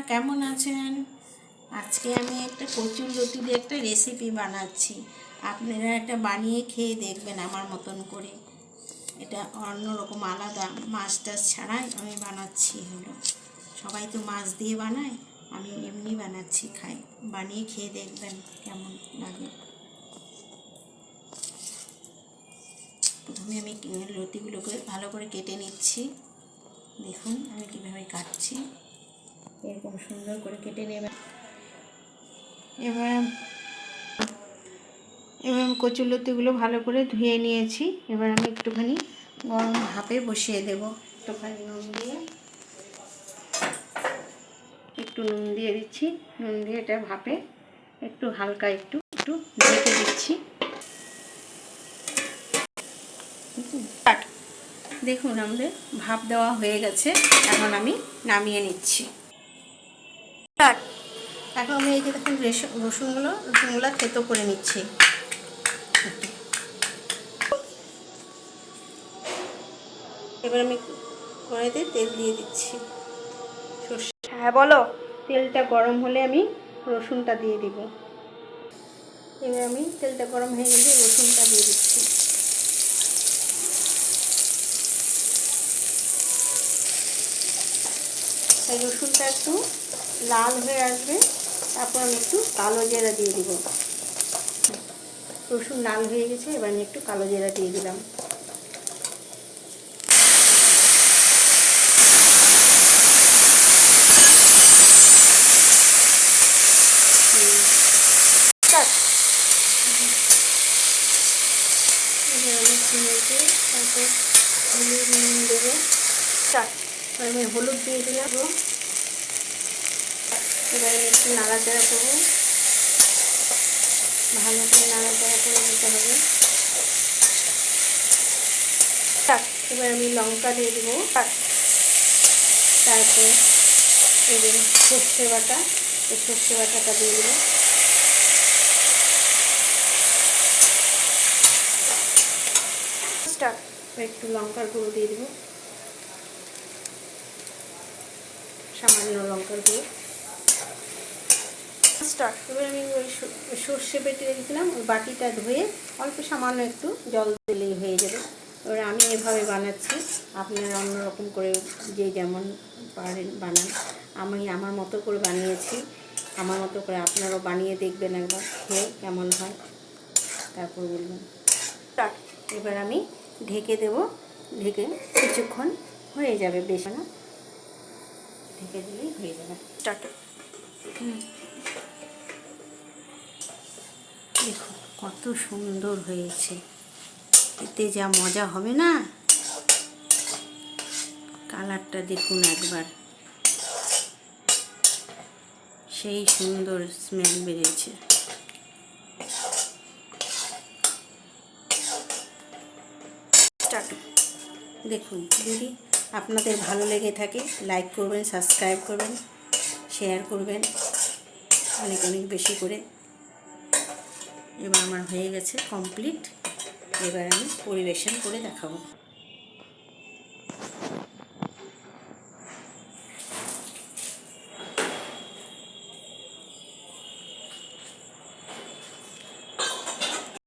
কেমন আছেন? আজকে আমি একটা কচুর লতি দিয়ে একটা রেসিপি বানাচ্ছি। আপনারা এটা বানিয়ে খেয়ে দেখবেন আমার মতন করে। এটা অন্যরকম আলাদা, মাছ টাছ ছাড়াই আমি বানাচ্ছি। সবাই তো মাছ দিয়ে বানায়, আমি এমনি বানাচ্ছি, খাই। বানিয়ে খেয়ে দেখবেন কেমন লাগে। প্রথমে আমি লতিগুলোকে ভালো করে কেটে নিচ্ছি। দেখুন আমি কীভাবে কাটছি, এরকম সুন্দর করে কেটে নেবেন। এবার আমি কচুরলতিগুলো ভালো করে ধুয়ে নিয়েছি। এবার আমি একটুখানি গরম ভাপে বসিয়ে দেব। একটুখানি নুন দিয়ে দিচ্ছি। নুন দিয়ে এটা ভাপে একটু হালকা একটু ঢেকে দিচ্ছি। দেখুন আমাদের ভাপ দেওয়া হয়ে গেছে। এখন আমি নামিয়ে নিচ্ছি। এখন আমি এই যে দেখুন রসুনগুলো থেতো করে নিচ্ছি। এবার আমি কড়াইতে তেল দিয়ে দিচ্ছি। হ্যাঁ বলো। তেলটা গরম হলে আমি রসুনটা দিয়ে দিব। এবার আমি তেলটা গরম হয়ে গেলে রসুনটা দিয়ে দিচ্ছি। এই রসুনটা একটু লাল হয়ে আসবে, তারপর আমি একটু কালো জিরা দিয়ে দিব। রসুন লাল হয়ে গেছে, এবার আমি একটু কালো জিরা দিয়ে দিলাম। তারপর হলুদ নুন দেবো। আমি হলুদ দিয়ে দিলাম। এবার আমি একটু নাড়াচাড়া করবো, ভালো করে নাড়াচাড়া করে দিতে হবে। এবার আমি লঙ্কা দিয়ে দেবো। তারপর এই যে সর্ষে বাটা, এই সর্ষে বাটাটা দিয়ে দেবো। একটু লঙ্কার গুঁড়ো দিয়ে দেবো, সামান্য লঙ্কার গুঁড়ো। এবার আমি ওই সর্ষে বেটে রেখেছিলাম, ওই বাটিটা ধুয়ে অল্প সামান্য একটু জল দিলেই হয়ে যাবে। এবার আমি এভাবে বানাচ্ছি, আপনারা অন্যরকম করে যে যেমন পারেন বানান। আমি আমার মতো করে বানিয়েছি, আমার মতো করে আপনারাও বানিয়ে দেখবেন একবার, খেয়ে কেমন হয় তারপর বলবেন। এবার আমি ঢেকে দেব। ঢেকে কিছুক্ষণ হয়ে যাবে, বেশ না, ঢেকে দিলেই হয়ে যাবে। দেখো কত সুন্দর হয়েছে, এতে যা মজা হবে না। কালারটা দেখুন একবার, সেই সুন্দর স্মেল বেরিয়েছে। দেখুন, যদি আপনাদের ভালো লেগে থাকে লাইক করবেন, সাবস্ক্রাইব করবেন, শেয়ার করবেন অনেক অনেক বেশি করে। এবার আমার হয়ে গেছে কমপ্লিট। এবার আমি পরিবেশন করে দেখাবো।